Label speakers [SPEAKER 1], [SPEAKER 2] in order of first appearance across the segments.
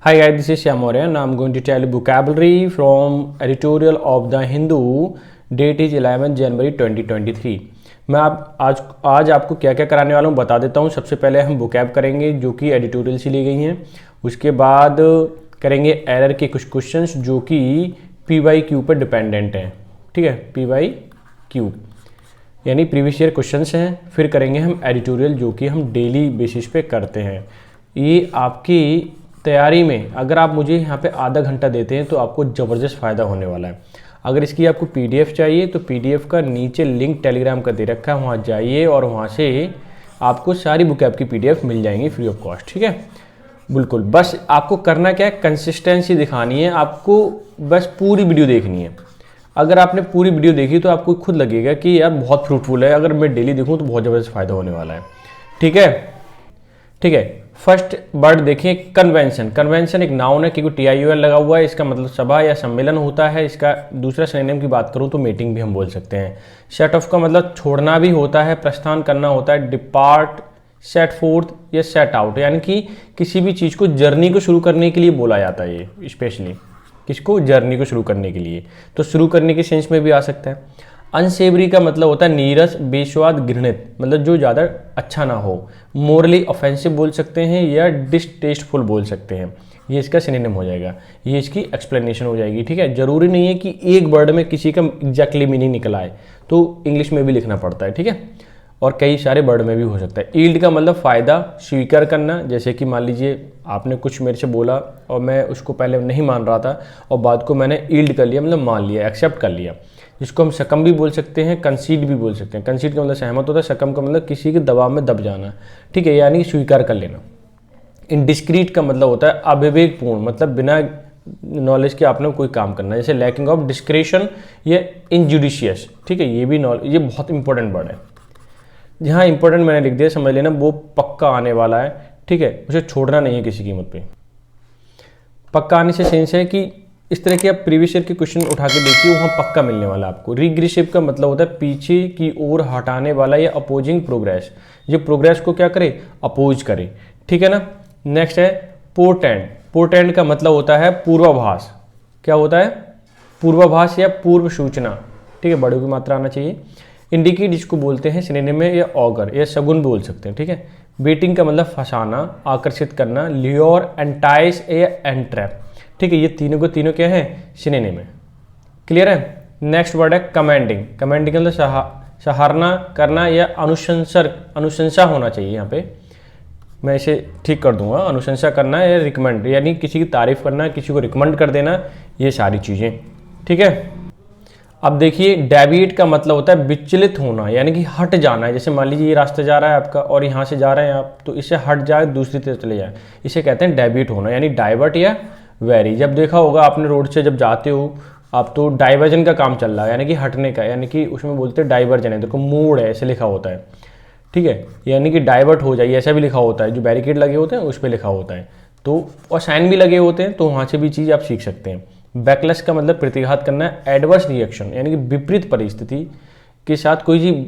[SPEAKER 1] Hi guys, this is Shyam Maurya and I'm going to tell you vocabulary from editorial of The Hindu. Date is 11 जनवरी 2023। मैं आज आपको क्या क्या कराने वाला हूँ बता देता हूँ। सबसे पहले हम vocab करेंगे जो कि एडिटोरियल से ली गई हैं। उसके बाद करेंगे एरर के कुछ क्वेश्चंस जो कि PYQ पर डिपेंडेंट हैं। ठीक है, PYQ यानी प्रीवियस ईयर क्वेश्चंस हैं। फिर करेंगे हम एडिटोरियल जो कि हम डेली बेसिस पे करते हैं। ये आपकी तैयारी में अगर आप मुझे यहाँ पे आधा घंटा देते हैं तो आपको ज़बरदस्त फ़ायदा होने वाला है। अगर इसकी आपको PDF चाहिए तो PDF का नीचे लिंक टेलीग्राम का दे रखा है, वहाँ जाइए और वहाँ से आपको सारी vocab की PDF मिल जाएंगी फ्री ऑफ कॉस्ट। ठीक है, बिल्कुल। बस आपको करना क्या है, कंसिस्टेंसी दिखानी है। आपको बस पूरी वीडियो देखनी है। अगर आपने पूरी वीडियो देखी तो आपको खुद लगेगा कि यार बहुत फ्रूटफुल है, अगर मैं डेली देखूँ तो बहुत ज़बरदस्त फ़ायदा होने वाला है। ठीक है। फर्स्ट वर्ड देखिए, कन्वेंशन। कन्वेंशन एक नाउन है क्योंकि TION लगा हुआ है। इसका मतलब सभा या सम्मेलन होता है। इसका दूसरा सिनोनिम की बात करूं तो मीटिंग भी हम बोल सकते हैं। सेट ऑफ का मतलब छोड़ना भी होता है, प्रस्थान करना होता है। डिपार्ट, सेट फोर्थ या सेट आउट, यानी कि किसी भी चीज़ को जर्नी को शुरू करने के लिए बोला जाता है। ये स्पेशली किसको, जर्नी को शुरू करने के लिए, तो शुरू करने के सेंस में भी आ सकता है। अनसेवरी का मतलब होता है नीरस, बेस्वाद, घृणित, मतलब जो ज़्यादा अच्छा ना हो। मोरली ऑफेंसिव बोल सकते हैं या डिसटेस्टफुल बोल सकते हैं। ये इसका सिनोनिम हो जाएगा, ये इसकी एक्सप्लेनेशन हो जाएगी। ठीक है, ज़रूरी नहीं है कि एक वर्ड में किसी का एग्जैक्टली मीनिंग निकल आए, तो इंग्लिश में भी लिखना पड़ता है। ठीक है, और कई सारे वर्ड में भी हो सकता है। ईल्ड का मतलब फ़ायदा, स्वीकार करना। जैसे कि मान लीजिए आपने कुछ मेरे से बोला और मैं उसको पहले नहीं मान रहा था और बाद को मैंने ईल्ड कर लिया, मतलब मान लिया, एक्सेप्ट कर लिया। जिसको हम सकम भी बोल सकते हैं, कंसीड भी बोल सकते हैं। कंसीड का मतलब सहमत होता है, सकम का मतलब किसी के दबाव में दब जाना। ठीक है, यानी स्वीकार कर लेना। इनडिस्क्रीट का मतलब होता है अविवेकपूर्ण, मतलब बिना नॉलेज के आपने कोई काम करना, जैसे लैकिंग ऑफ डिस्क्रेशन या इनजुडिशियस। ठीक है, ये भी ये बहुत इंपॉर्टेंट वर्ड है। जहाँ इंपॉर्टेंट मैंने लिख दिया, समझ लेना वो पक्का आने वाला है। ठीक है, उसे छोड़ना नहीं है किसी कीमत पे। पक्का आने से सेंस है कि इस तरह के आप प्रीवियस ईयर के क्वेश्चन उठा के देखिए, वहाँ पक्का मिलने वाला आपको। रिग्रेसिव का मतलब होता है पीछे की ओर हटाने वाला या अपोजिंग प्रोग्रेस। ये प्रोग्रेस को क्या करे, अपोज करे। ठीक है ना। नेक्स्ट है पोर्टेंट। पोर्टेंट का मतलब होता है पूर्वाभास। क्या होता है, पूर्वाभास या पूर्व सूचना। ठीक है, बड़ों की मात्रा आना चाहिए। इंडिकेट जिसको बोलते हैं सिनोनिम में, या ऑगर या शगुन बोल सकते हैं। ठीक है, बेटिंग का मतलब फंसाना, आकर्षित करना। ल्योर, एंटाइस या एंट्रैप। ठीक है, ये तीनों क्या है, सिनोनिम है। क्लियर है। नेक्स्ट वर्ड है कमेंडिंग। कमेंडिंग मतलब सराहना करना या अनुशंसा होना चाहिए। यहाँ पे मैं इसे ठीक कर दूंगा, अनुशंसा करना या रिकमेंड, यानी किसी की तारीफ करना, किसी को रिकमेंड कर देना, ये सारी चीज़ें। ठीक है। अब देखिए, डेविएट का मतलब होता है विचलित होना, यानी कि हट जाना है। जैसे मान लीजिए ये रास्ता जा रहा है आपका और यहाँ से जा रहे हैं आप, तो इससे हट जाए, दूसरी तरफ चले जाए, इसे कहते हैं डेविएट होना, यानी डाइवर्ट या वेरी। जब देखा होगा आपने रोड से जब जाते हो आप, तो डाइवर्जन का काम चल रहा है, यानी कि हटने का, यानी कि उसमें बोलते हैं डाइवर्जन है, देखो मोड़ है, ऐसे लिखा होता है। ठीक है, यानी कि डाइवर्ट हो जाइए, ऐसा भी लिखा होता है। जो बैरिकेड लगे होते हैं उस पर लिखा होता है, तो और साइन भी लगे होते हैं, तो वहाँ से भी चीज़ आप सीख सकते हैं। बैकलैश का मतलब प्रतिघात करना है। एडवर्स रिएक्शन यानी कि विपरीत परिस्थिति के साथ कोई चीज़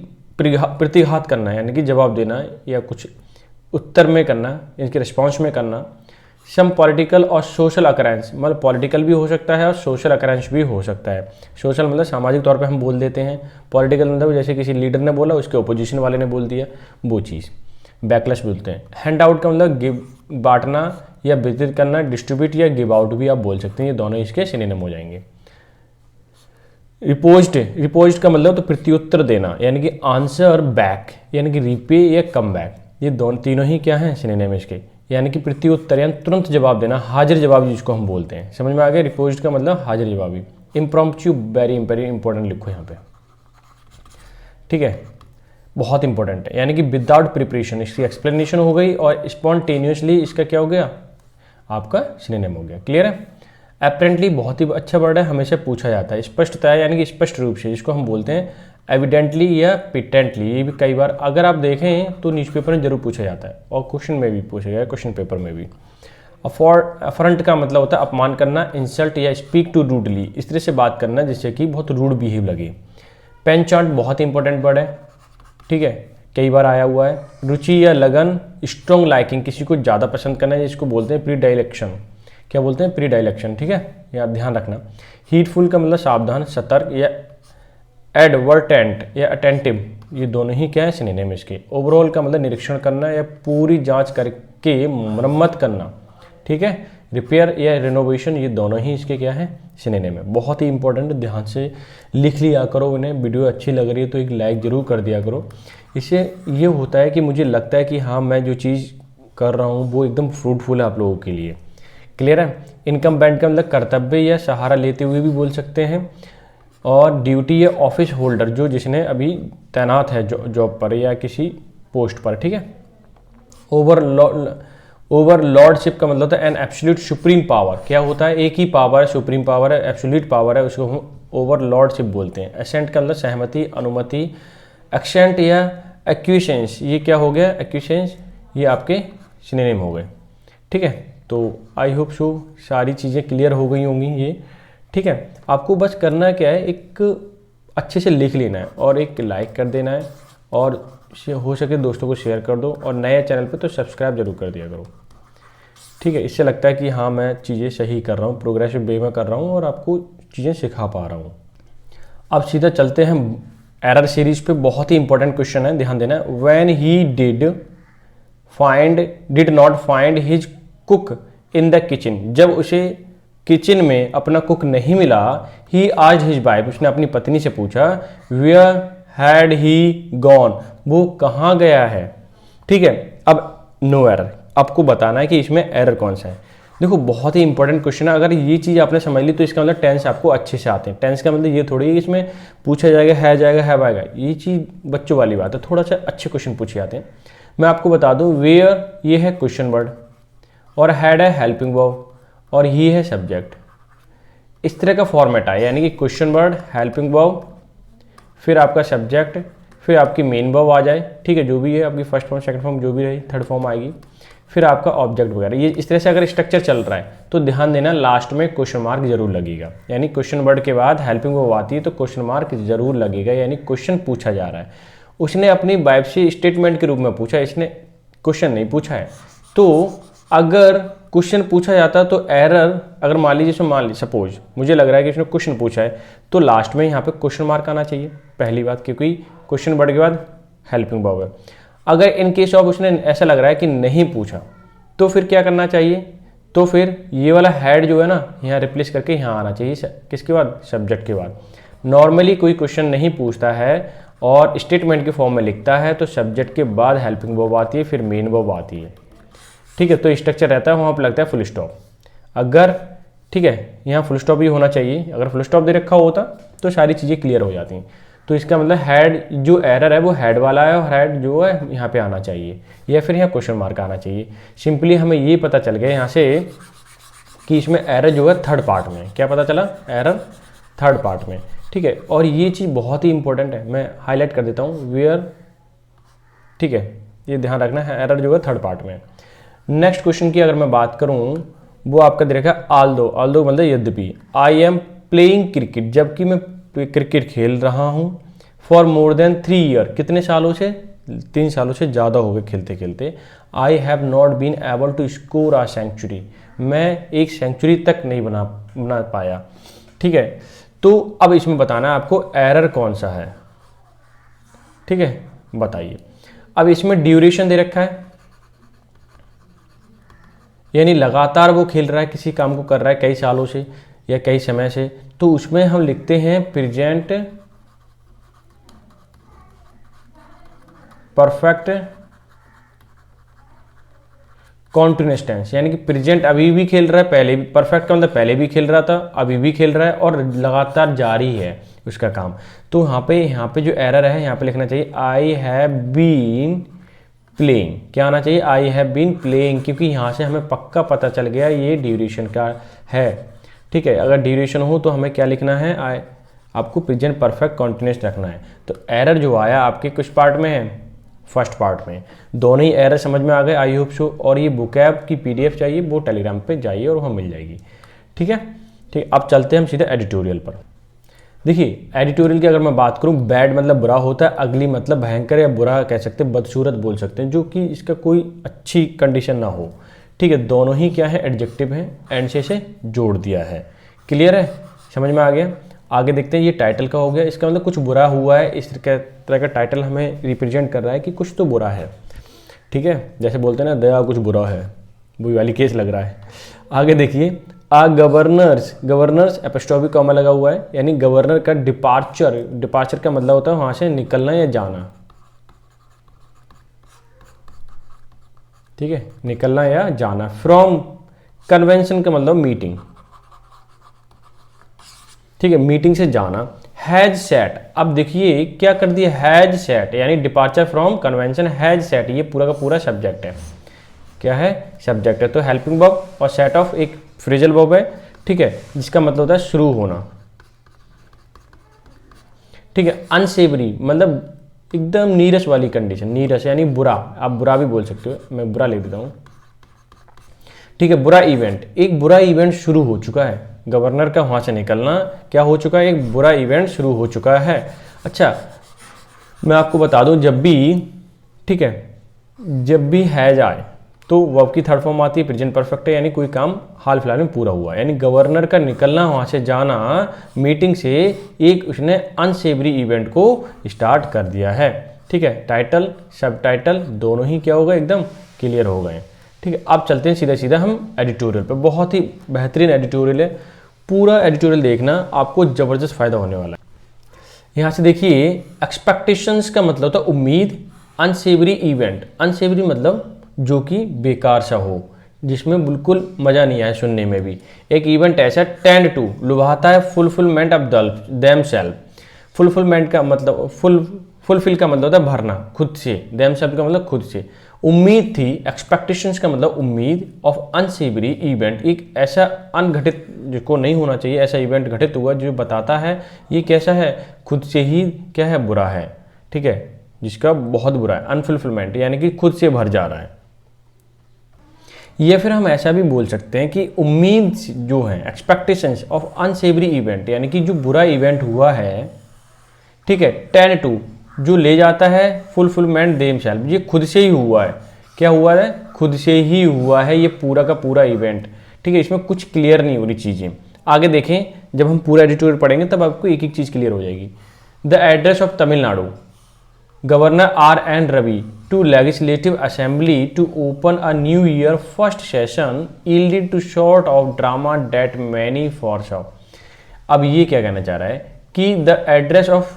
[SPEAKER 1] प्रतिघात करना है, यानी कि जवाब देना या कुछ उत्तर में करना, इनके रिस्पॉन्स में करना। सम पॉलिटिकल और सोशल अकरेंस, मतलब पॉलिटिकल भी हो सकता है और सोशल अकरेंस भी हो सकता है। सोशल मतलब सामाजिक तौर पे हम बोल देते हैं। पॉलिटिकल मतलब जैसे किसी लीडर ने बोला, उसके ओपोजिशन वाले ने बोल दिया, वो चीज़ बैकलैश बोलते हैं। हैंड आउट का मतलब गिव, बांटना या वितरित करना। डिस्ट्रीब्यूट या गिव आउट भी आप बोल सकते हैं, ये दोनों इसके सिनोनिम हो जाएंगे। रिपोज्ड का मतलब तो प्रत्युत्तर देना, यानी कि आंसर बैक, यानी कि रिपे या कम बैक। ये तीनों ही क्या हैं, सिनोनिम इसके, यानी कि प्रत्युत्तर यानी तुरंत जवाब देना, हाजिर जवाबी जिसको हम बोलते हैं। समझ में आ गया। रिपोज्ड का मतलब हाजिर जवाबी। इम्प्रॉम्प्टू वेरी इंपॉर्टेंट लिखो यहाँ पे। ठीक है, बहुत इंपॉर्टेंट है, यानी कि विदाउट प्रिपरेशन, इसकी एक्सप्लेनेशन हो गई। और स्पॉन्टेनियसली इसका क्या हो गया, आपका सिनोनिम हो गया। क्लियर है। एपरेंटली बहुत ही अच्छा वर्ड है, हमेशा पूछा जाता है। स्पष्टता यानी कि स्पष्ट रूप से, जिसको हम बोलते हैं एविडेंटली या पेटेंटली। ये भी कई बार अगर आप देखें तो न्यूज़पेपर में जरूर पूछा जाता है और क्वेश्चन में भी पूछा गया है, क्वेश्चन पेपर में भी। अफरंट का मतलब होता है अपमान करना। इंसल्ट या स्पीक टू रूडली, इस तरह से बात करना जिससे कि बहुत रूड बिहेव लगे। पेनचार्ट बहुत इंपॉर्टेंट वर्ड है। ठीक है, कई बार आया हुआ है। रुचि या लगन, स्ट्रॉन्ग लाइकिंग, किसी को ज़्यादा पसंद करना है, जिसको बोलते हैं प्रीडाइलेक्शन। क्या बोलते हैं, प्रीडायलेक्शन, ठीक है, ये आप ध्यान रखना। हीटफुल का मतलब सावधान, सतर्क, या एडवर्टेंट या अटेंटिव, ये दोनों ही क्या है, सिनोनिम इसके। ओवरऑल का मतलब निरीक्षण करना या पूरी जांच करके मरम्मत करना, ठीक है। रिपेयर या रिनोवेशन, ये दोनों ही इसके क्या है, सिनोनिम है। बहुत ही इंपॉर्टेंट, ध्यान से लिख लिया करो इन्हें। वीडियो अच्छी लग रही है तो एक लाइक ज़रूर कर दिया करो। इससे ये होता है कि मुझे लगता है कि हाँ, मैं जो चीज़ कर रहा हूँ वो एकदम फ्रूटफुल है आप लोगों के लिए। क्लियर है। इनकम्बेंट का मतलब कर्तव्य या सहारा लेते हुए भी बोल सकते हैं। और ड्यूटी या ऑफिस होल्डर, जो जिसने अभी तैनात है जॉब पर या किसी पोस्ट पर, ठीक है। ओवरलॉर्डशिप का मतलब होता है एन एब्सोल्यूट सुप्रीम पावर। क्या होता है, एक ही पावर है, सुप्रीम पावर है, एब्सोल्यूट पावर है, उसको हम ओवरलॉर्डशिप बोलते हैं। एसेंट का मतलब सहमति, अनुमति। एक्सेंट या एक्विसेंस, ये क्या हो गया, एक्विसेंस, ये आपके सिनोनिम हो गए, ठीक है। तो आई होप सो सारी चीज़ें क्लियर हो गई होंगी ये, ठीक है। आपको बस करना क्या है, एक अच्छे से लिख लेना है और एक लाइक कर देना है, और हो सके दोस्तों को शेयर कर दो, और नए चैनल पे तो सब्सक्राइब जरूर कर दिया करो, ठीक है। इससे लगता है कि हाँ, मैं चीज़ें सही कर रहा हूँ, प्रोग्रेसिव वे में कर रहा हूँ और आपको चीज़ें सिखा पा रहा हूँ। अब सीधा चलते हैं एरर सीरीज पे। बहुत ही इंपॉर्टेंट क्वेश्चन है, ध्यान देना। When he did not find his cook in the kitchen, जब उसे किचन में अपना कुक नहीं मिला, ही आस्क्ड हिज वाइफ, उसने अपनी पत्नी से पूछा, वेयर हैड ही गॉन, वो कहाँ गया है, ठीक है। अब नो एरर, आपको बताना है कि इसमें एरर कौन सा है। देखो बहुत ही इंपॉर्टेंट क्वेश्चन है, अगर ये चीज़ आपने समझ ली तो इसका मतलब टेंस आपको अच्छे से आते हैं। टेंस का मतलब ये थोड़ी है कि इसमें पूछा जाएगा है जाएगा है आएगा, ये चीज़ बच्चों वाली बात है। थोड़ा सा अच्छे क्वेश्चन पूछे जाते हैं। मैं आपको बता दूं, वेयर ये है क्वेश्चन वर्ड, और हैड है हेल्पिंग वर्ब, और ही है सब्जेक्ट। इस तरह का फॉर्मेट आया, यानी कि क्वेश्चन वर्ड, हेल्पिंग वर्ब, फिर आपका सब्जेक्ट, फिर आपकी मेन वर्ब आ जाए, ठीक है, जो भी है आपकी फर्स्ट फॉर्म, सेकंड फॉर्म, जो भी रही, थर्ड फॉर्म आएगी, फिर आपका ऑब्जेक्ट वगैरह। ये इस तरह से अगर स्ट्रक्चर चल रहा है तो ध्यान देना, लास्ट में क्वेश्चन मार्क जरूर लगेगा। यानी क्वेश्चन वर्ड के बाद हेल्पिंग वर्ब आती है तो क्वेश्चन मार्क जरूर लगेगा, यानी क्वेश्चन पूछा जा रहा है। उसने अपनी वाइफ से स्टेटमेंट के रूप में पूछा, इसने क्वेश्चन नहीं पूछा है। तो अगर क्वेश्चन पूछा जाता तो एरर, अगर मान लीजिए सपोज मुझे लग रहा है कि इसने क्वेश्चन पूछा है, तो लास्ट में यहाँ पे क्वेश्चन मार्क आना चाहिए, पहली बात, क्योंकि क्वेश्चन वर्ड के बाद हेल्पिंग वर्ब है। अगर इन केस ऑफ उसने ऐसा लग रहा है कि नहीं पूछा, तो फिर क्या करना चाहिए, तो फिर ये वाला हैड जो है ना, यहाँ रिप्लेस करके यहाँ आना चाहिए, किसके बाद, सब्जेक्ट के बाद। नॉर्मली कोई क्वेश्चन नहीं पूछता है और स्टेटमेंट के फॉर्म में लिखता है तो सब्जेक्ट के बाद हेल्पिंग वर्ब आती है, फिर मेन वर्ब आती है, ठीक है। तो स्ट्रक्चर रहता है, वहाँ पर लगता है फुल स्टॉप। अगर, ठीक है, यहाँ फुल स्टॉप भी होना चाहिए, अगर फुल स्टॉप दे रखा होता तो सारी चीज़ें क्लियर हो जाती हैं। तो इसका मतलब हैड जो एरर है वो हैड वाला है, और हैड जो है यहाँ पे आना चाहिए, या फिर यहाँ क्वेश्चन मार्क आना चाहिए। सिंपली हमें ये पता चल गया यहाँ से कि इसमें एरर जो है थर्ड पार्ट में, क्या पता चला, एरर थर्ड पार्ट में, ठीक है। और ये चीज़ बहुत ही इंपॉर्टेंट है, मैं हाईलाइट कर देता हूँ, वेयर, ठीक है, ये ध्यान रखना है, एरर जो है थर्ड पार्ट में। नेक्स्ट क्वेश्चन की अगर मैं बात करूँ, वो आपका दे रखा है आल्दो मतलब यद्यपि, आई एम प्लेइंग क्रिकेट, जबकि मैं क्रिकेट खेल रहा हूँ, फॉर मोर देन 3 ईयर, कितने सालों से, 3 सालों से ज़्यादा हो गए खेलते खेलते। I have not been able to score a century, मैं एक सेंचुरी तक नहीं बना पाया, ठीक है। तो अब इसमें बताना है आपको एरर कौन सा है, ठीक है, बताइए। अब इसमें ड्यूरेशन दे रखा है, यानी लगातार वो खेल रहा है, किसी काम को कर रहा है कई सालों से या कई समय से, तो उसमें हम लिखते हैं प्रेजेंट परफेक्ट कॉन्टिन्यूअस टेंस, यानी कि प्रेजेंट अभी भी खेल रहा है, पहले भी, परफेक्ट का मतलब पहले भी खेल रहा था, अभी भी खेल रहा है और लगातार जारी है उसका काम। तो यहाँ पे जो एरर है, यहाँ पे लिखना चाहिए आई हैव बीन प्लेइंग, क्या आना चाहिए, आई हैव बीन प्लेइंग, क्योंकि यहाँ से हमें पक्का पता चल गया ये ड्यूरेशन का है, ठीक है। अगर ड्यूरेशन हो तो हमें क्या लिखना है, आपको प्रेजेंट परफेक्ट कॉन्टिन्यूअस रखना है। तो एरर जो आया आपके कुछ पार्ट में है, फर्स्ट पार्ट में, दोनों ही एरर समझ में आ गए, आई होप सो। और ये बुकैब की PDF चाहिए, वो टेलीग्राम पे जाइए और वहाँ मिल जाएगी, ठीक है, ठीक। अब चलते हैं हम सीधे एडिटोरियल पर। देखिए एडिटोरियल की अगर मैं बात करूं, बैड मतलब बुरा होता है, अगली मतलब भयंकर या बुरा कह सकते हैं, बदसूरत बोल सकते हैं, जो कि इसका कोई अच्छी कंडीशन ना हो, ठीक है, दोनों ही क्या है, एडजेक्टिव है, एंड से जोड़ दिया है। क्लियर है, समझ में आ गया। आगे देखते हैं, ये टाइटल का हो गया, इसका मतलब कुछ बुरा हुआ है, इस तरह का टाइटल हमें रिप्रेजेंट कर रहा है कि कुछ तो बुरा है। ठीक है, जैसे बोलते हैं ना, दया कुछ बुरा है, वही वाली केस लग रहा है। आगे देखिए, आ गवर्नर्स, गवर्नर्स एपोस्ट्रोफी कॉमा लगा हुआ है, यानी गवर्नर का डिपार्चर, डिपार्चर का मतलब होता है वहां से निकलना या जाना। ठीक है, निकलना या जाना। फ्रॉम कन्वेंशन का मतलब मीटिंग। ठीक है, मीटिंग से जाना। हैज सेट, अब देखिए क्या कर दिया, हैज सेट यानी departure from convention, has set, ये पूरा का पूरा सब्जेक्ट है। क्या है, सब्जेक्ट है। तो हेल्पिंग वर्ब और सेट ऑफ एक फ्रेजल वर्ब है। ठीक है, जिसका मतलब होता है शुरू होना। ठीक है, अनसेवरी मतलब एकदम नीरस वाली कंडीशन, नीरस यानी बुरा, आप बुरा भी बोल सकते हो, मैं बुरा लिख देता हूं। ठीक है, बुरा इवेंट, एक बुरा इवेंट शुरू हो चुका है, गवर्नर का वहां से निकलना क्या हो चुका है, एक बुरा इवेंट शुरू हो चुका है। अच्छा, मैं आपको बता दूं, जब भी, ठीक है, जब भी हैज आए तो वर्ब की थर्ड फॉर्म आती है प्रेजेंट परफेक्ट है, यानी कोई काम हाल फिलहाल में पूरा हुआ, यानी गवर्नर का निकलना, वहां से जाना, मीटिंग से एक उसने अनसेवरी इवेंट को स्टार्ट कर दिया है। ठीक है, टाइटल सब टाइटल दोनों ही क्या हो गए, एकदम क्लियर हो गए। ठीक है, अब चलते हैं सीधा सीधा हम एडिटोरियल पे। बहुत ही बेहतरीन एडिटोरियल है, पूरा एडिटोरियल देखना, आपको ज़बरदस्त फायदा होने वाला है। यहाँ से देखिए, एक्सपेक्टेशंस का मतलब होता है उम्मीद, अनसेवरी इवेंट, अनसेवरी मतलब जो कि बेकार सा हो, जिसमें बिल्कुल मज़ा नहीं आए सुनने में भी। एक इवेंट ऐसा टेंड टू लुभाता है, fulfilment of them self. Fulfilment का मतलब फुलफिल का मतलब होता है भरना, खुद से, देम सेल्फ का मतलब खुद से। उम्मीद थी, एक्सपेक्टेशंस का मतलब उम्मीद, ऑफ अनसेवरी इवेंट, एक ऐसा अनघटित जिसको नहीं होना चाहिए ऐसा इवेंट घटित हुआ जो बताता है ये कैसा है, खुद से ही क्या है, बुरा है। ठीक है, जिसका बहुत बुरा है, अनफुलफिलमेंट यानी कि खुद से भर जा रहा है। या फिर हम ऐसा भी बोल सकते हैं कि उम्मीद जो है, एक्सपेक्टेशंस ऑफ अनसेवरी इवेंट, यानी कि जो बुरा इवेंट हुआ है, ठीक है, टेन टू जो ले जाता है फुलफिलमेंट देम सेल्फ, ये खुद से ही हुआ है। क्या हुआ है, खुद से ही हुआ है ये पूरा का पूरा इवेंट। ठीक है, इसमें कुछ क्लियर नहीं हो रही चीज़ें। आगे देखें, जब हम पूरा एडिटोरियल पढ़ेंगे तब आपको एक एक चीज़ क्लियर हो जाएगी। The address of Tamil Nadu, Governor R.N. Ravi to Legislative Assembly to open a New Year first session yielded to sort of drama that many foresaw। अब ये क्या कहना चाह रहा है कि the address of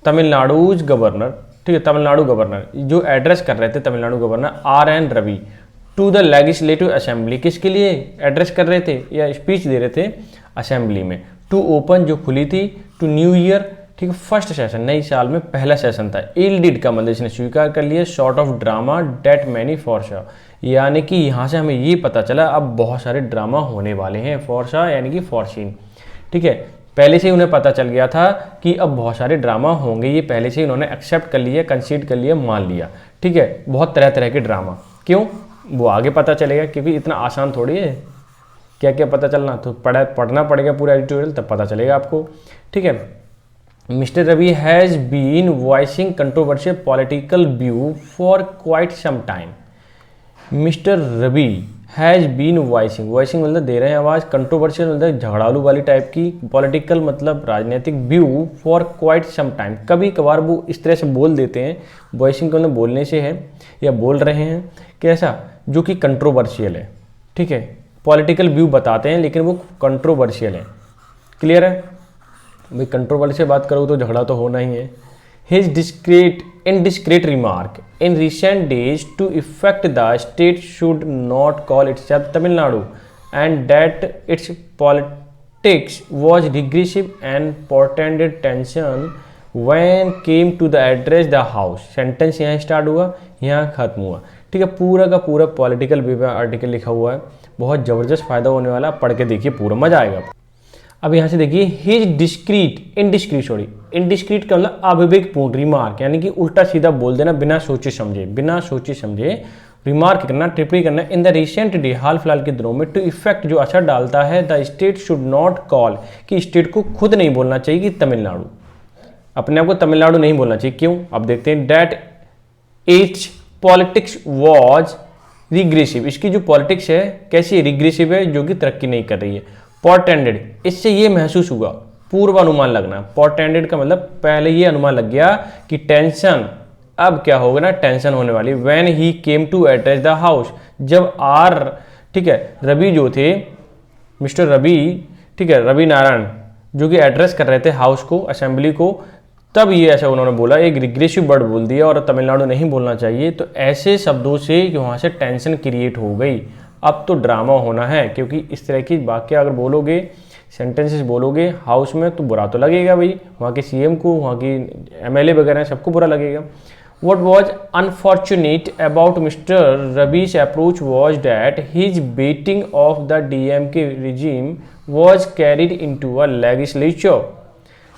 [SPEAKER 1] Tamil Nadu's governor, ठीक है, तमिलनाडु गवर्नर जो एड्रेस कर रहे थे, Tamil Nadu governor R.N. Ravi to the legislative assembly, किसके लिए एड्रेस कर रहे थे या स्पीच दे रहे थे, असेंबली में। टू ओपन जो खुली थी, टू न्यू ईयर, ठीक है, फर्स्ट सेशन नई साल में पहला सेशन था। इल्डिड का मतलब इसने स्वीकार कर लिया, short of drama that many foresaw, यानी कि यहाँ से हमें ये पता चला अब बहुत सारे ड्रामा होने वाले हैं। फॉरशा यानी कि फॉरशीन, ठीक है, पहले से ही उन्हें पता चल गया था कि अब बहुत सारे ड्रामा होंगे, ये पहले से ही उन्होंने एक्सेप्ट कर लिया, कंसीड कर लिया, मान लिया। ठीक है, बहुत तरह तरह के ड्रामा, क्यों, वो आगे पता चलेगा, क्योंकि इतना आसान थोड़ी है क्या क्या पता चलना, तो पढ़ना पड़ेगा पूरा एडिटोरियल, तब पता चलेगा आपको। ठीक है, Mr. Ravi has been voicing controversial political view for quite some time। Mr. Ravi has been voicing मतलब दे रहे हैं आवाज़, controversial मतलब झगड़ालू वाली टाइप की, political मतलब राजनीतिक, view for quite some time, कभी कभार वो इस तरह से बोल देते हैं, voicing का मतलब बोलने से है या बोल रहे हैं, कैसा, जो कि controversial है। ठीक है, political view बताते हैं लेकिन वो controversial है। क्लियर है भाई, कंट्रोवर्सी से बात करो तो झगड़ा तो होना ही है। His indiscreet remark in recent days to effect the state should not call itself Tamil Nadu and that its politics was regressive and portended tension when came to the address the house। Sentence यहाँ start हुआ, यहाँ खत्म हुआ। ठीक है, पूरा का पूरा पॉलिटिकल आर्टिकल लिखा हुआ है, बहुत ज़बरदस्त फायदा होने वाला, पढ़ के देखिए पूरा मजा आएगा। अब यहाँ से देखिए, हिज इनडिस्क्रीट का मतलब अविवेकपूर्ण, रिमार्क यानी कि उल्टा सीधा बोल देना, बिना सोचे समझे रिमार्क करना, टिप्पणी करना। इन द रिसेंट डे, हाल फिलहाल के दिनों में, टू इफेक्ट जो असर डालता है, the state should not call, कि स्टेट को खुद नहीं बोलना चाहिए कि तमिलनाडु, अपने आप को तमिलनाडु नहीं बोलना चाहिए। क्यों, अब देखते हैं। That it's politics was regressive, इसकी जो पॉलिटिक्स है कैसी है, रिग्रेसिव है, जो कि तरक्की नहीं कर रही है। पोर्टेंडेड, इससे ये महसूस हुआ, पूर्वानुमान लगना। पोर्टेंडेड का मतलब पहले ये अनुमान लग गया कि टेंशन, अब क्या होगा ना, टेंशन होने वाली। When he came to address the house, जब आर, ठीक है, रवि जो थे, मिस्टर रवि, ठीक है, रवि नारायण, जो कि एड्रेस कर रहे थे हाउस को, असेंबली को, तब ये ऐसा उन्होंने बोला, एक रिग्रेसिव वर्ड बोल दिया और तमिलनाडु नहीं बोलना चाहिए। तो ऐसे शब्दों से वहाँ से टेंशन क्रिएट हो गई। अब तो ड्रामा होना है, क्योंकि इस तरह की वाक्य अगर बोलोगे, सेंटेंसेस बोलोगे हाउस में, तो बुरा तो लगेगा भाई, वहाँ के सीएम को, वहाँ की एमएलए वगैरह सबको बुरा लगेगा। What was unfortunate about Mr. Rabi's approach was that his baiting of the DMK regime was carried into a legislature।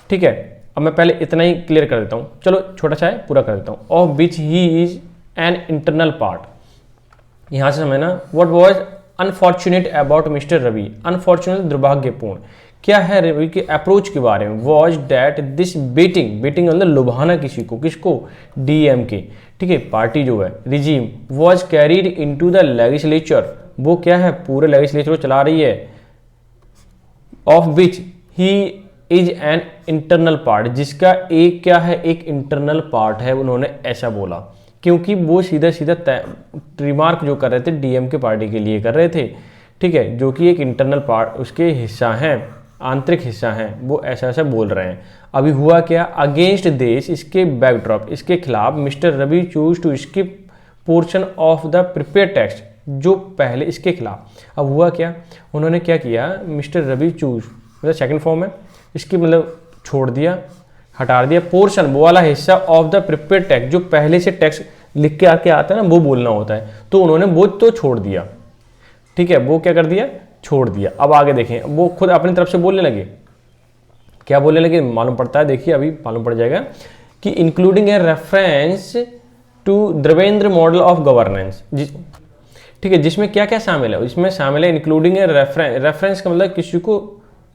[SPEAKER 1] ठीक है, अब मैं पहले इतना ही क्लियर कर देता हूँ, चलो छोटा सा है पूरा कर देता हूँ। Of which he is an internal part. यहाँ से समझना, what was unfortunate about mister Ravi, unfortunate दुर्भाग्यपूर्ण क्या है रवि के अप्रोच के बारे में, was that this baiting, baiting मतलब लुभाना किसी को, किसको, डीएमके, ठीक है, पार्टी जो है, regime, was carried into the legislature, वो क्या है, पूरे लेजिस्लेचर को चला रही है। Of which he is an internal part, जिसका एक क्या है, एक इंटरनल पार्ट है, उन्होंने ऐसा बोला क्योंकि वो सीधा सीधा रिमार्क जो कर रहे थे डीएमके पार्टी के लिए कर रहे थे, ठीक है, जो कि एक इंटरनल पार्ट उसके हिस्सा हैं, आंतरिक हिस्सा हैं, वो ऐसा ऐसा बोल रहे हैं। अभी हुआ क्या, अगेंस्ट देश, इसके बैकड्रॉप, इसके खिलाफ mister Ravi choose to skip portion of the prepare text, जो पहले इसके खिलाफ। अब हुआ क्या, उन्होंने क्या किया, मिस्टर रवि चूज मतलब सेकंड फॉर्म है, इसकी मतलब छोड़ दिया, हटा दिया, पोर्शन वो वाला हिस्सा ऑफ द प्रिपेयर टेक्स्ट, जो पहले से टेक्स्ट लिख के आके आता है ना, वो बोलना होता है, तो उन्होंने वो तो छोड़ दिया, ठीक है, वो क्या कर दिया, छोड़ दिया। अब आगे देखें, वो खुद अपनी तरफ से बोलने लगे, क्या बोलने लगे मालूम पड़ता है, देखिए अभी मालूम पड़ जाएगा कि including a reference to Dravidian model of governance, ठीक है, जिसमें क्या क्या शामिल है, इसमें शामिल है इंक्लूडिंग ए रेफरेंस का मतलब किसी को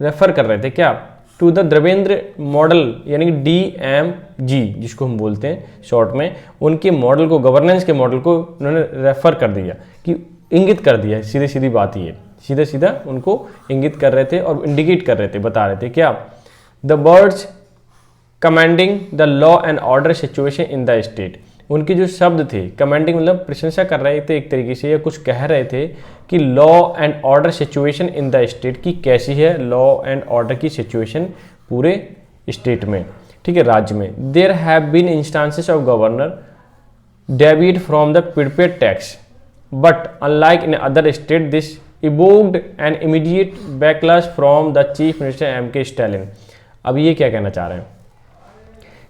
[SPEAKER 1] रेफर कर रहे थे क्या, टू द द्रवेंद्र मॉडल, यानी कि DMG जिसको हम बोलते हैं शॉर्ट में, उनके मॉडल को, गवर्नेंस के मॉडल को उन्होंने रेफर कर दिया, कि इंगित कर दिया, सीधी सीधी बात ये, सीधा सीधा उनको इंगित कर रहे थे और इंडिकेट कर रहे थे, बता रहे थे क्या, the words commanding the law and order situation in the state, उनके जो शब्द थे, कमांडिंग मतलब प्रशंसा कर रहे थे एक तरीके से, या कुछ कह रहे थे कि law and order situation in the state की कैसी है, लॉ एंड ऑर्डर की सिचुएशन पूरे स्टेट में, ठीक है, राज्य में। There have been instances of governor deviate from the prepared text, but unlike in other state this evoked an immediate backlash from the chief minister M.K. Stalin. अब ये क्या कहना चाह रहे हैं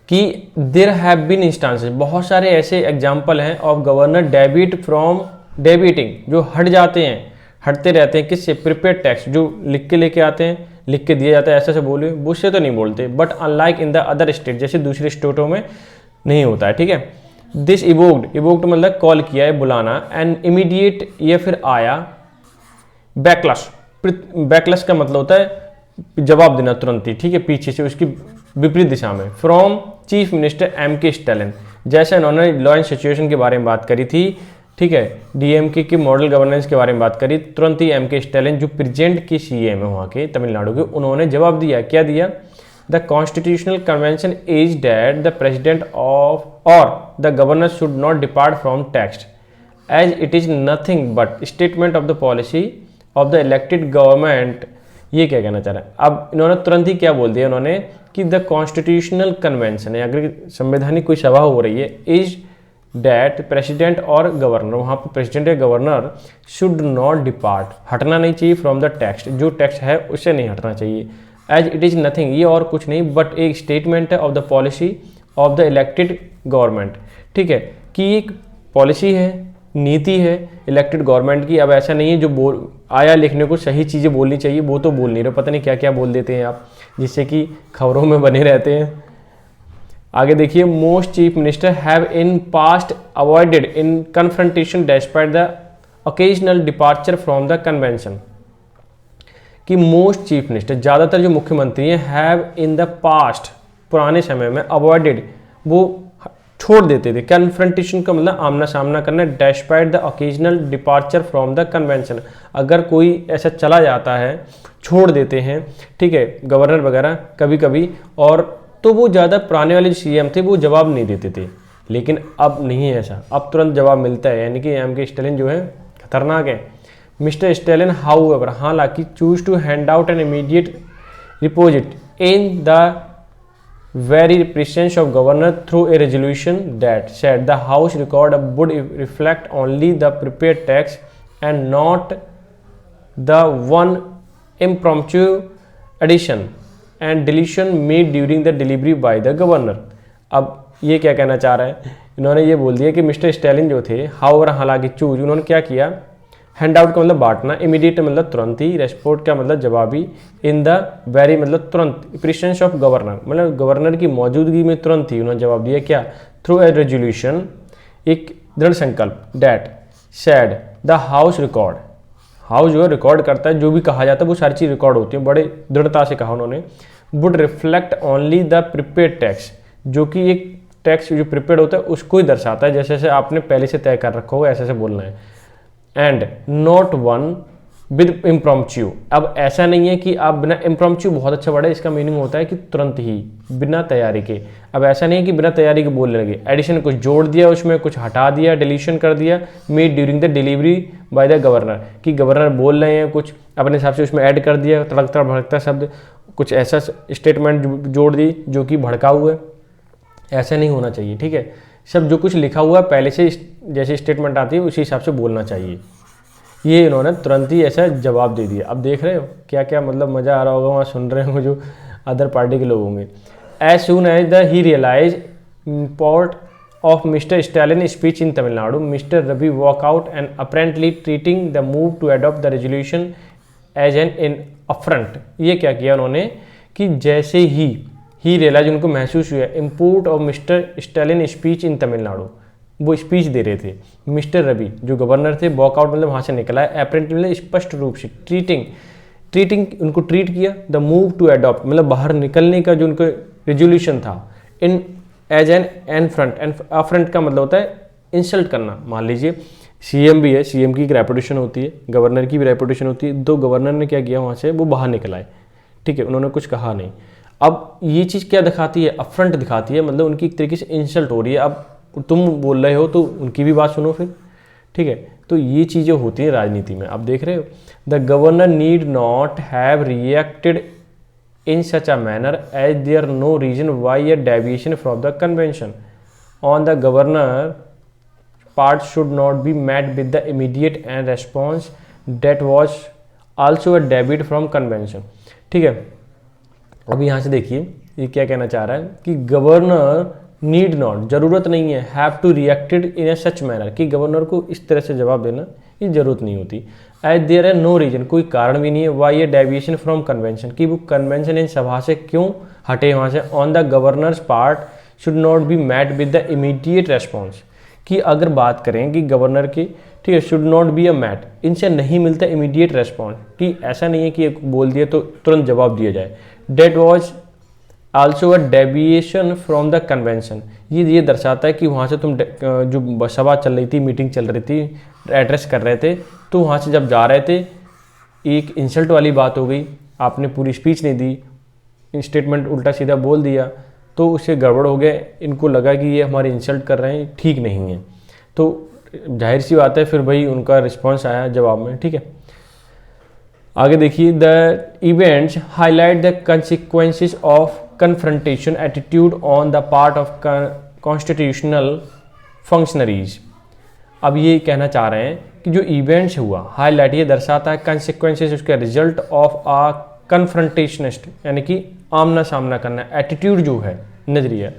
[SPEAKER 1] कि देयर हैव बीन इंस्टांसेस, बहुत सारे ऐसे एग्जाम्पल हैं of governor deviate from, deviating जो हट जाते हैं, हटते रहते हैं किससे, प्रिपेयर्ड टेक्स्ट, जो लिख के लेके आते हैं, लिख के दिया जाता है, ऐसे से बोले, उससे तो नहीं बोलते, but unlike in the other state, जैसे दूसरे स्टेटों में नहीं होता है, ठीक है। दिस इवोक्ड, इवोक्ड मतलब कॉल किया है, बुलाना, एंड इमीडिएट ये फिर आया, बैकलश, बैकलश का मतलब होता है जवाब देना तुरंत ही, ठीक है, पीछे से उसकी विपरीत दिशा में, from chief minister M.K. Stalin, जैसे उन्होंने लॉ एंड सिचुएशन के बारे में बात करी थी, ठीक है, डीएमके की मॉडल गवर्नेंस के बारे में बात करी, तुरंत ही M.K. स्टैलिन जो प्रेजेंट के सीएम है वहाँ के तमिलनाडु के, उन्होंने जवाब दिया, क्या दिया, the constitutional convention is that the president of और the governor should not depart from text as it is nothing but statement of the policy of the elected government. ये क्या कहना चाह रहे हैं, अब इन्होंने तुरंत ही क्या बोल दिया उन्होंने कि द कॉन्स्टिट्यूशनल कन्वेंशन है, अगर संवैधानिक कोई सभा हो रही है, इज डैट प्रेसिडेंट और गवर्नर, वहाँ पर प्रेसिडेंट या गवर्नर शुड नॉट डिपार्ट, हटना नहीं चाहिए फ्रॉम द टेक्स्ट, जो टेक्स्ट है उससे नहीं हटना चाहिए, एज इट इज़ नथिंग, ये और कुछ नहीं बट एक स्टेटमेंट है of the policy of the elected government, ठीक है, कि एक पॉलिसी है, नीति है इलेक्टेड गवर्नमेंट की। अब ऐसा नहीं है जो बोल आया लिखने को सही चीज़ें बोलनी चाहिए वो तो बोल नहीं रहे, पता नहीं क्या क्या बोल देते हैं आप, जिससे कि खबरों में बने रहते हैं। आगे देखिए, most chief minister have in past avoided in confrontation despite the occasional departure from the convention, कि मोस्ट चीफ मिनिस्टर, ज़्यादातर जो मुख्यमंत्री हैं, हैव इन द पास्ट, पुराने समय में, अवॉइडेड, वो छोड़ देते थे। कन्फ्रंटेशन का मतलब आमना सामना करना, despite the occasional departure from the convention, अगर कोई ऐसा चला जाता है, छोड़ देते हैं, ठीक है, गवर्नर वगैरह कभी कभी, और तो वो ज़्यादा पुराने वाले सीएम थे वो जवाब नहीं देते थे, लेकिन अब नहीं है ऐसा, अब तुरंत जवाब मिलता है, यानी कि एम के स्टालिन जो है खतरनाक है। मिस्टर स्टालिन हाउएवर, हालांकि chose to hand out an immediate riposte in the very presence of governor through a resolution that said the house record would reflect only the prepaid text and not the one impromptu addition and deletion made during the delivery by the governor। अब ये क्या कहना चाह रहा है, इन्होंने ये बोल दिया कि मिस्टर स्टालिन जो थे, हाउएवर हालांकि चूज, उन्होंने क्या किया, हैंड आउट का मतलब बांटना, इमीडिएट मतलब तुरंत ही, रेस्पोर्ट का मतलब जवाबी, इन द वेरी मतलब तुरंत, प्रेजेंस ऑफ गवर्नर मतलब गवर्नर की मौजूदगी में तुरंत ही उन्होंने जवाब दिया, क्या, थ्रू ए रेजोल्यूशन, एक दृढ़ संकल्प, that sad the house record, house जो है रिकॉर्ड करता है, जो भी कहा जाता है वो सारी चीज़ रिकॉर्ड होती है, बड़े दृढ़ता से कहा उन्होंने, would reflect only the prepaid tax, जो कि एक टैक्स जो प्रिपेड होता है उसको ही दर्शाता है, जैसे जैसे आपने पहले से तय कर रखा होगा ऐसे ऐसे बोलना है, एंड नॉट वन विद इम्प्रॉम्प्चू। अब ऐसा नहीं है कि आप बिना, इम्प्रॉम्प्चू बहुत अच्छा वर्ड है, इसका मीनिंग होता है कि तुरंत ही, बिना तैयारी के। अब ऐसा नहीं है कि बिना तैयारी के बोलने लगे, एडिशन कुछ जोड़ दिया उसमें, कुछ हटा दिया, डिलीशन कर दिया, made during the delivery by the governor, कि गवर्नर बोल रहे हैं कुछ अपने हिसाब से उसमें ऐड कर दिया, तड़कता भड़कता शब्द, कुछ ऐसा स्टेटमेंट जोड़ दी जो कि भड़काऊ है, ऐसा नहीं होना चाहिए, ठीक है। सब जो कुछ लिखा हुआ है पहले से जैसे स्टेटमेंट आती है उसी हिसाब से बोलना चाहिए। ये इन्होंने तुरंत ही ऐसा जवाब दे दिया। अब देख रहे हो क्या क्या मतलब मज़ा आ रहा होगा वहाँ सुन रहे हो जो अदर पार्टी के लोग होंगे। As soon as the he realize import of Mister Stalin speech in Tamil Nadu, Mister Ravi walk out and apparently treating the move to adopt the resolution as an in affront. ये क्या किया उन्होंने कि जैसे ही रियलाइज, उनको महसूस हुआ import of Mister Stalin speech in Tamil Nadu, वो स्पीच दे रहे थे, मिस्टर रवि जो गवर्नर थे, वॉकआउट मतलब वहाँ से निकला है, अपेरेंटली मतलब स्पष्ट रूप से, ट्रीटिंग उनको ट्रीट किया, द मूव टू अडॉप्ट मतलब बाहर निकलने का जो उनका रेजोल्यूशन था, इन एज एन अफ्रंट का मतलब होता है इंसल्ट करना। मान लीजिए सीएम भी है, सीएम की एक रेपुटेशन होती है, गवर्नर की भी रेपुटेशन होती है, तो गवर्नर ने क्या किया वहाँ से, वो बाहर निकल आए, ठीक है, उन्होंने कुछ कहा नहीं। अब ये चीज़ क्या दिखाती है, अफ्रंट दिखाती है, मतलब उनकी एक तरीके से इंसल्ट हो रही है। अब तुम बोल रहे हो तो उनकी भी बात सुनो फिर, ठीक है। तो ये चीज़ें होती हैं राजनीति में। आप देख रहे हो, the governor need not have reacted in such a manner as there no reason why a deviation from the convention on the governor part should not be met with the immediate and response that was also a debit from convention, ठीक है। अब यहाँ से देखिए ये क्या कहना चाह रहा है कि गवर्नर नीड नॉट, जरूरत नहीं है, have to reacted in a such manner, कि गवर्नर को इस तरह से जवाब देना ये जरूरत नहीं होती। As there is no reason, कोई कारण भी नहीं है, why a deviation from convention, कि वो कन्वेंशन इन सभा से क्यों हटे वहाँ से, on the governor's part should not be met with the immediate response, कि अगर बात करें कि गवर्नर की, ठीक है, should not be a met, इनसे नहीं मिलता इमीडिएट रेस्पॉन्स, कि ऐसा नहीं है कि बोल दिया तो तुरंत जवाब दिया जाए। That was also a deviation from the convention, ये दर्शाता है कि वहाँ से तुम जो सभा चल रही थी, मीटिंग चल रही थी, एड्रेस कर रहे थे, तो वहाँ से जब जा रहे थे एक इंसल्ट वाली बात हो गई, आपने पूरी स्पीच नहीं दी, स्टेटमेंट उल्टा सीधा बोल दिया, तो उससे गड़बड़ हो गया, इनको लगा कि ये हमारे इंसल्ट कर रहे हैं, ठीक नहीं है, तो जाहिर सी बात है फिर भाई उनका रिस्पॉन्स आया जवाब में, ठीक है। आगे देखिए, the events highlight the consequences of confrontation attitude on the part of constitutional functionaries. अब ये कहना चाह रहे हैं कि जो इवेंट्स हुआ, हाईलाइट ये दर्शाता है कंसिक्वेंसेस, उसका रिजल्ट ऑफ आ कन्फ्रंटेशनिस्ट, यानी कि आमना सामना करना, एटीट्यूड जो है, नजरिया,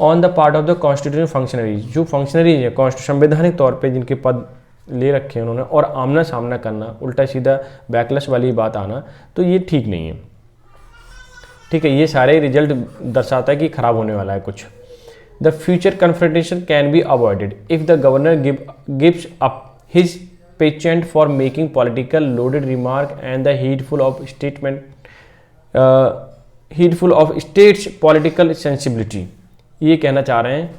[SPEAKER 1] on the part of the constitutional functionaries, जो फंक्शनरीज है संवैधानिक तौर पे जिनके पद ले रखे हैं उन्होंने, और आमना सामना करना, उल्टा सीधा बैकलैश वाली बात आना, तो ये ठीक नहीं है, ठीक है। ये सारे रिजल्ट दर्शाता है कि खराब होने वाला है कुछ। The future confrontation can be avoided if the governor gives up his penchant for making political loaded remark and the heedful of states political sensibility. ये कहना चाह रहे हैं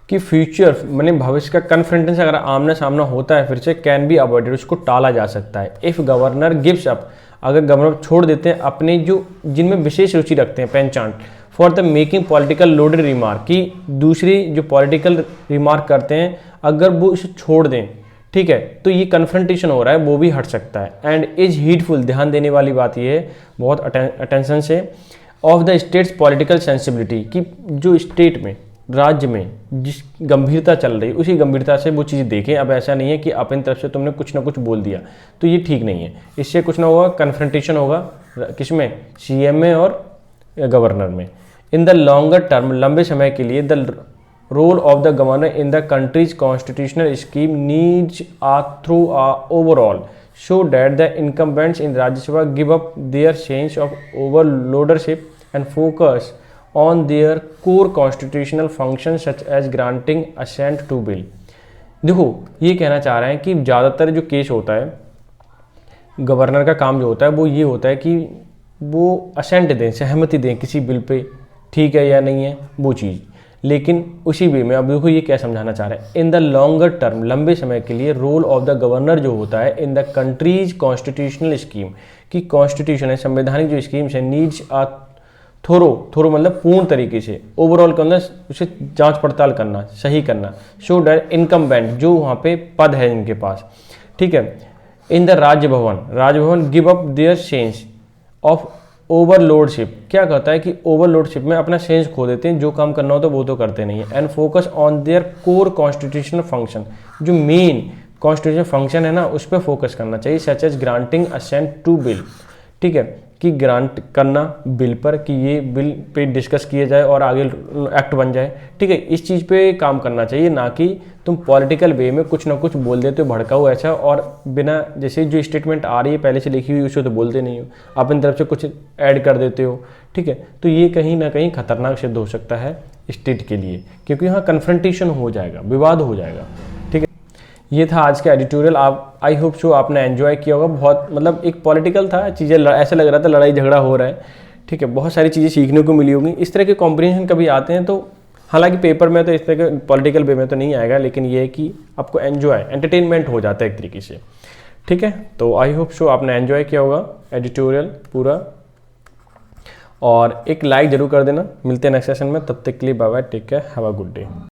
[SPEAKER 1] कि फ्यूचर मैंने भविष्य का कन्फ्रंटेशन अगर आमना सामना होता है फिर से कैन बी अवॉइडेड, उसको टाला जा सकता है। इफ़ गवर्नर गिव्स अप, अगर गवर्नर छोड़ देते हैं अपने जो जिनमें विशेष रुचि रखते हैं पहचान, for the making political loaded remark, कि दूसरी जो पॉलिटिकल रिमार्क करते हैं अगर वो इसे छोड़ दें, ठीक है, तो ये कन्फ्रंटेशन हो रहा है वो भी हट सकता है। एंड इज हीडफुल, ध्यान देने वाली बात ये है बहुत अटेंशन से, of the states political sensibility, कि जो स्टेट में राज्य में जिस गंभीरता चल रही उसी गंभीरता से वो चीज़ देखें। अब ऐसा नहीं है कि अपनी तरफ से तुमने कुछ ना कुछ बोल दिया तो ये ठीक नहीं है, इससे कुछ ना होगा, कन्फ्रंटेशन होगा किसमें, सीएम में और गवर्नर में। इन द लॉन्गर टर्म, लंबे समय के लिए, the role of the governor in the country's constitutional scheme needs through overall show that the incumbents in Rajya Sabha give up their sense of overlordship and focus on their core constitutional functions such as granting assent to bill। देखो ये कहना चाह रहे हैं कि ज़्यादातर जो case होता है गवर्नर का काम जो होता है वो ये होता है कि वो असेंट दें, सहमति दें किसी बिल पे, ठीक है या नहीं है वो चीज़। लेकिन उसी वे में अब देखो ये क्या समझाना चाह रहे हैं, इन द लॉन्गर टर्म, लंबे समय के लिए, रोल ऑफ द गवर्नर जो होता है in the country's constitutional scheme, कि कॉन्स्टिट्यूशन है, संवैधानिक जो स्कीम्स है, नीड्स थोरो मतलब पूर्ण तरीके से, ओवरऑल के अंदर उसे जांच पड़ताल करना, सही करना, शो डैट इनकम्बेंट, जो वहाँ पे पद है इनके पास, ठीक है, in the Raj Bhavan give up their sense of overlordship, क्या कहता है कि ओवरलोडशिप में अपना सेंस खो देते हैं, जो काम करना होता है वो तो करते नहीं है, and focus on their core constitutional function, जो मेन कॉन्स्टिट्यूशनल फंक्शन है ना उस पर फोकस करना चाहिए, such as granting assent to bill, ठीक है, कि ग्रांट करना बिल पर, कि ये बिल पे डिस्कस किया जाए और आगे एक्ट बन जाए, ठीक है, इस चीज़ पे काम करना चाहिए, ना कि तुम पॉलिटिकल वे में कुछ ना कुछ बोल देते हो भड़काओ ऐसा, और बिना जैसे जो स्टेटमेंट आ रही है पहले से लिखी हुई उसे तो बोलते नहीं हो, अपनी तरफ से कुछ ऐड कर देते हो, ठीक है, तो ये कहीं ना कहीं खतरनाक सिद्ध हो सकता है स्टेट के लिए, क्योंकि यहाँ कन्फ्रंटेशन हो जाएगा, विवाद हो जाएगा, ठीक है। ये था आज का एडिटोरियल, आप आई होप सो आपने एंजॉय किया होगा। बहुत मतलब एक पॉलिटिकल था, चीज़ें ऐसा लग रहा था लड़ाई झगड़ा हो रहा है, ठीक है, बहुत सारी चीज़ें सीखने को मिली होंगी। इस तरह के कॉम्प्रिहेंशन कभी आते हैं तो हालांकि पेपर में तो इस तरह के पॉलिटिकल वे में तो नहीं आएगा, लेकिन ये है कि आपको एंजॉय एंटरटेनमेंट हो जाता है एक तरीके से, ठीक है। तो आई होप सो आपने एंजॉय किया होगा एडिटोरियल पूरा, और एक लाइक ज़रूर कर देना। मिलते हैं नेक्स्ट सेशन में, तब तक के लिए bye bye, take care, have a good day.